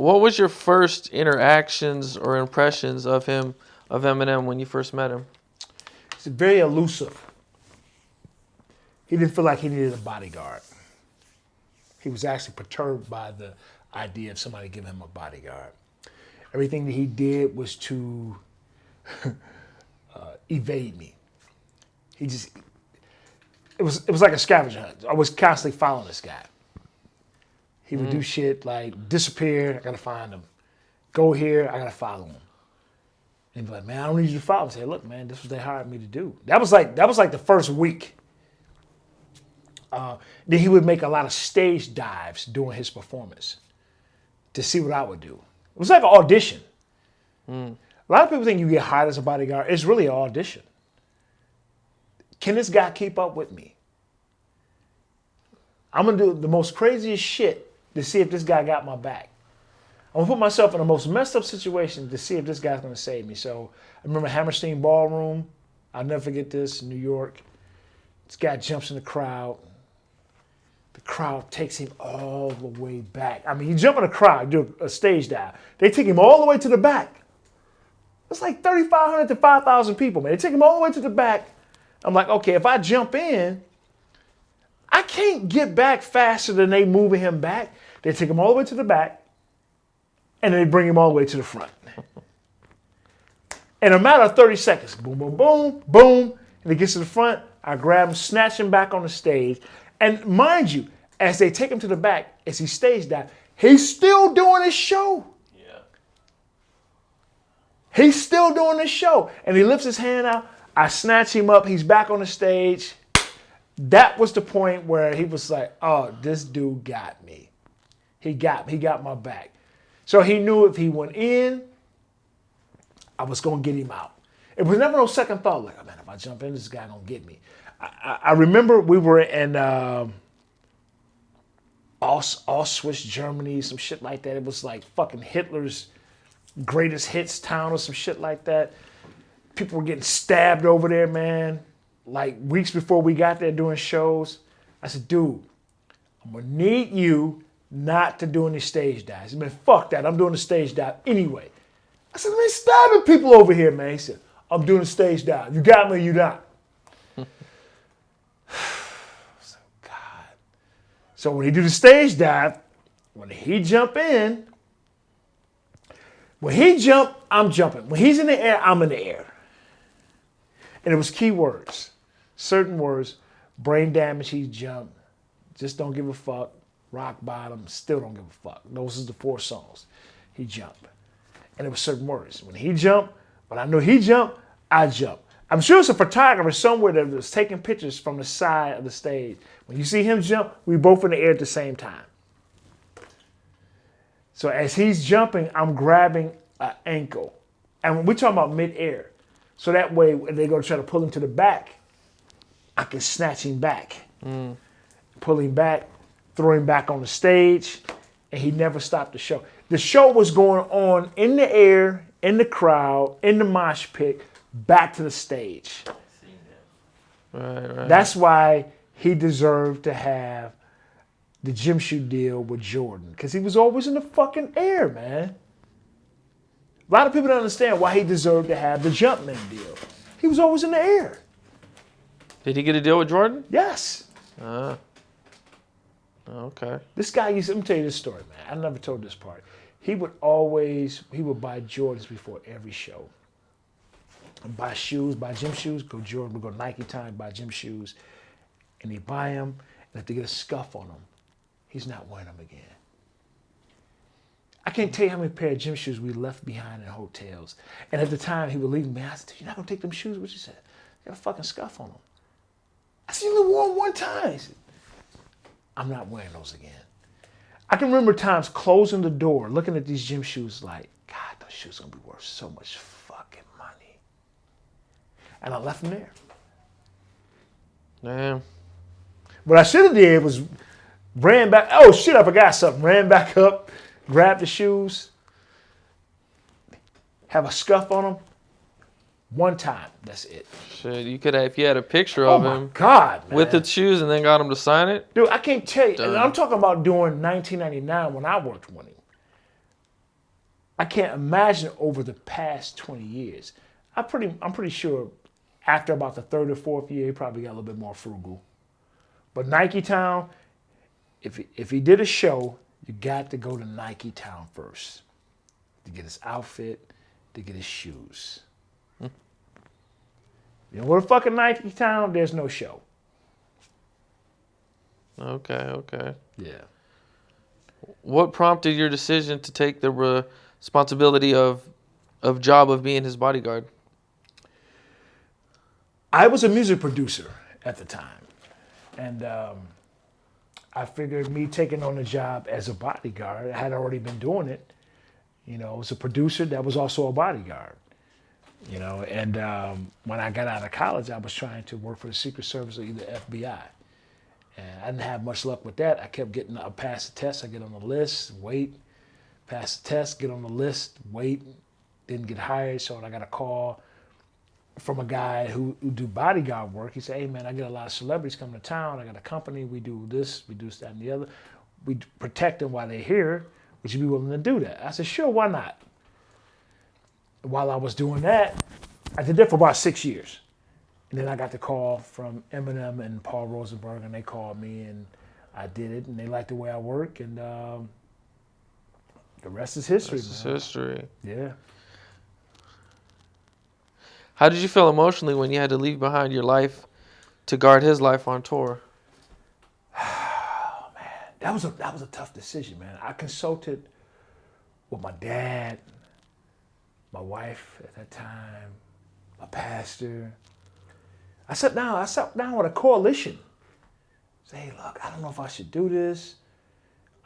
What was your first interactions or impressions of him, of Eminem, when you first met him? He's very elusive. He didn't feel like he needed a bodyguard. He was actually perturbed by the idea of somebody giving him a bodyguard. Everything that he did was to evade me. It was like a scavenger hunt. I was constantly following this guy. He would do shit like disappear, I gotta find him. Go here, I gotta follow him. And he'd be like, man, I don't need you to follow him. I say, look, man, this is what they hired me to do. That was like the first week. Then he would make a lot of stage dives during his performance to see what I would do. It was like an audition. A lot of people think you get hired as a bodyguard. It's really an audition. Can this guy keep up with me? I'm going to do the most craziest shit to see if this guy got my back. I'm going to put myself in the most messed up situation to see if this guy's going to save me. So I remember Hammerstein Ballroom. I'll never forget this, in New York. This guy jumps in the crowd. The crowd takes him all the way back. I mean, he jump in the crowd, do a stage dive. They take him all the way to the back. It's like 3,500 to 5,000 people, man. They take him all the way to the back. I'm like, okay, if I jump in, I can't get back faster than they moving him back. They take him all the way to the back, and then they bring him all the way to the front. In a matter of 30 seconds, boom, boom, boom, boom, and he gets to the front, I grab him, snatch him back on the stage. And mind you, as they take him to the back, as he stage dive, he's still doing his show. Yeah. He's still doing his show. And he lifts his hand out. I snatch him up. He's back on the stage. That was the point where he was like, oh, this dude got me. He got my back. So he knew if he went in, I was going to get him out. It was never no second thought. Like, oh, man, if I jump in, this guy going to get me. I remember we were in Auschwitz, Germany, some shit like that. It was like fucking Hitler's greatest hits town or some shit like that. People were getting stabbed over there, man. Like weeks before we got there doing shows. I said, dude, I'm going to need you not to do any stage dives. He said, man, fuck that. I'm doing the stage dive anyway. I said, man, stabbing people over here, man. He said, I'm doing a stage dive. You got me or you not? So when he do the stage dive, when he jump in, when he jump, I'm jumping. When he's in the air, I'm in the air. And it was key words, certain words, brain damage, he jumped, just don't give a fuck, rock bottom, still don't give a fuck. Those are the 4 songs. He jumped. And it was certain words. When he jumped, when I knew he jumped, I jumped. I'm sure it's a photographer somewhere that was taking pictures from the side of the stage. When you see him jump, we both in the air at the same time. So as he's jumping, I'm grabbing an ankle. And we're talking about mid-air. So that way, when they go to try to pull him to the back, I can snatch him back. Pull him back, throw him back on the stage, and he never stopped the show. The show was going on in the air, in the crowd, in the mosh pit, back to the stage. Right. That's why he deserved to have the gym shoe deal with Jordan, because he was always in the fucking air, man. A lot of people don't understand why he deserved to have the Jumpman deal. He was always in the air. Did he get a deal with Jordan? Yes. Okay. This guy let me tell you this story, man. I never told this part. He would buy Jordans before every show. Buy shoes, buy gym shoes, go Jordan, we go Nike time, buy gym shoes. And he'd buy them, and if they get a scuff on them, he's not wearing them again. I can't tell you how many pair of gym shoes we left behind in hotels. And at the time, he would leave me. I said, you're not going to take them shoes? What you said? They got a fucking scuff on them. I said, you only wore them one time. He said, I'm not wearing those again. I can remember times closing the door, looking at these gym shoes like, God, those shoes are going to be worth so much fucking money. And I left them there. Damn. What I should have did was ran back. Oh, shit, I forgot something. Ran back up, grabbed the shoes, have a scuff on them. One time. That's it. Shit, you could have, if you had a picture of him. Oh, my God, man. With the shoes and then got him to sign it? Dude, I can't tell you. Done. And I'm talking about during 1999 when I worked with him. I can't imagine over the past 20 years. I'm pretty sure after about the third or fourth year, he probably got a little bit more frugal. But Nike Town, if he did a show, you got to go to Nike Town first to get his outfit, to get his shoes. You know, we're fucking Nike Town, there's no show. Okay. Yeah. What prompted your decision to take the responsibility of job of being his bodyguard? I was a music producer at the time. And I figured me taking on the job as a bodyguard, I had already been doing it. You know, as a producer that was also a bodyguard. You know, and when I got out of college, I was trying to work for the Secret Service or either FBI. And I didn't have much luck with that. I kept getting, I passed the test, I get on the list, wait. Pass the test, get on the list, wait. Didn't get hired, so I got a call from a guy who do bodyguard work. He said, hey man, I get a lot of celebrities coming to town. I got a company, we do this, that, and the other. We protect them while they're here. Would you be willing to do that? I said, sure, why not? While I was doing that, I did that for about 6 years. And then I got the call from Eminem and Paul Rosenberg, and they called me, and I did it, and they liked the way I work, and the rest is history, man. History. Yeah. How did you feel emotionally when you had to leave behind your life to guard his life on tour? Oh, man. That was a tough decision, man. I consulted with my dad, my wife at that time, my pastor. I sat down with a coalition. Say, hey, look, I don't know if I should do this.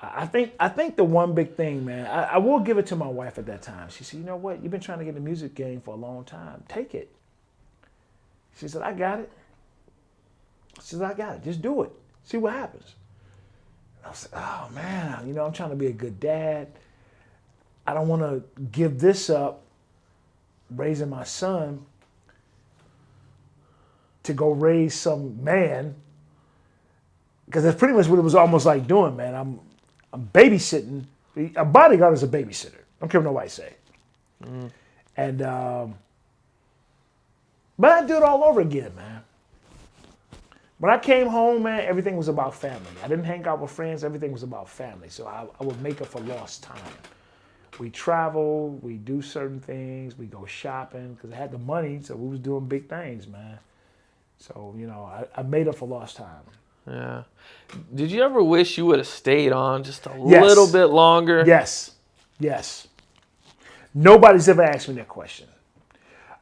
I think the one big thing, man, I will give it to my wife at that time. She said, you know what? You've been trying to get in the music game for a long time. Take it. She said, I got it. She said, I got it. Just do it. See what happens. And I was like, oh, man, you know, I'm trying to be a good dad. I don't want to give this up, raising my son, to go raise some man. Because that's pretty much what it was almost like doing, man. I'm babysitting. A bodyguard is a babysitter. I don't care what nobody say. And but I do it all over again, man. When I came home, man, everything was about family. I didn't hang out with friends. Everything was about family. So I would make up for lost time. We travel. We do certain things. We go shopping because I had the money, so we was doing big things, man. So, you know, I made up for lost time. Yeah. Did you ever wish you would have stayed on just a Yes. little bit longer? Yes. Nobody's ever asked me that question.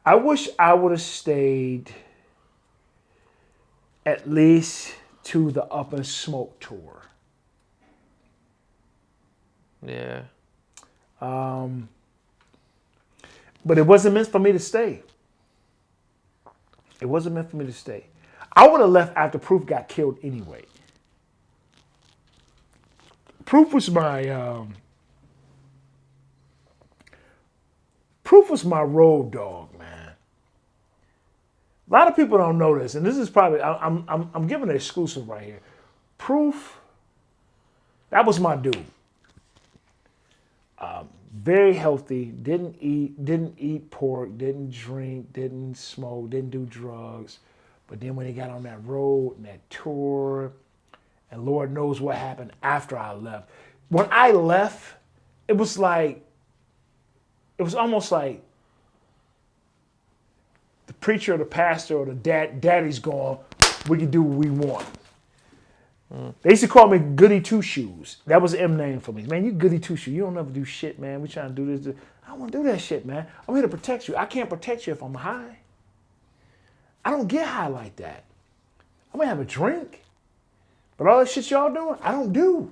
I wish I would have stayed at least to the Up in Smoke tour. Yeah. But it wasn't meant for me to stay. It wasn't meant for me to stay. I would have left after Proof got killed anyway. Proof was my road dog, man. A lot of people don't know this, and this is probably I'm giving an exclusive right here. Proof, that was my dude. Very healthy, didn't eat pork, didn't drink, didn't smoke, didn't do drugs. But then when he got on that road and that tour, and Lord knows what happened after I left. When I left, it was almost like the preacher or the pastor or the daddy's going, we can do what we want. They used to call me Goody Two Shoes. That was the M name for me. Man, you Goody Two Shoes. You don't ever do shit, man. We trying to do this. I don't want to do that shit, man. I'm here to protect you. I can't protect you if I'm high. I don't get high like that. I'm going to have a drink. But all that shit y'all doing, I don't do.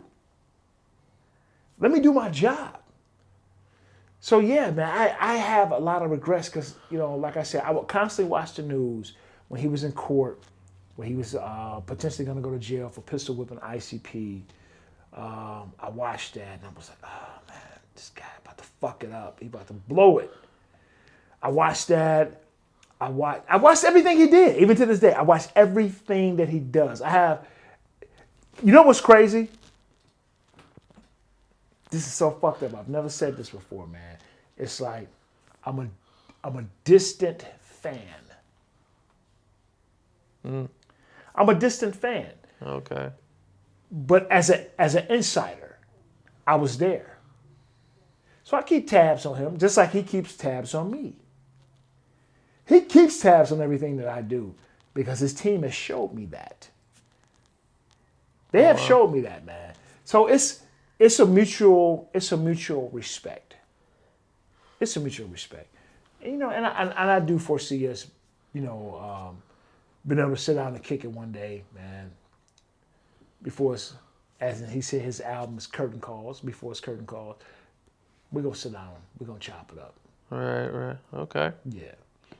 Let me do my job. So yeah, man, I have a lot of regrets because, you know, like I said, I would constantly watch the news when he was in court, when he was potentially going to go to jail for pistol whipping ICP. I watched that and I was like, oh man, this guy about to fuck it up. He about to blow it. I watched that. I watched everything he did, even to this day. I watched everything that he does. You know what's crazy? This is so fucked up. I've never said this before, man. it's like I'm a distant fan. I'm a distant fan. Okay. But as an insider, I was there. So I keep tabs on him, just like he keeps tabs on me. He keeps tabs on everything that I do because his team has showed me that. They have showed me that, man. So it's a mutual respect. It's a mutual respect. And, you know, and I do foresee us, you know, being able to sit down and kick it one day, man. Before it's, as he said, his album is Curtain Calls. Before it's Curtain Calls, we're gonna sit down. We're gonna chop it up. Right. Okay. Yeah.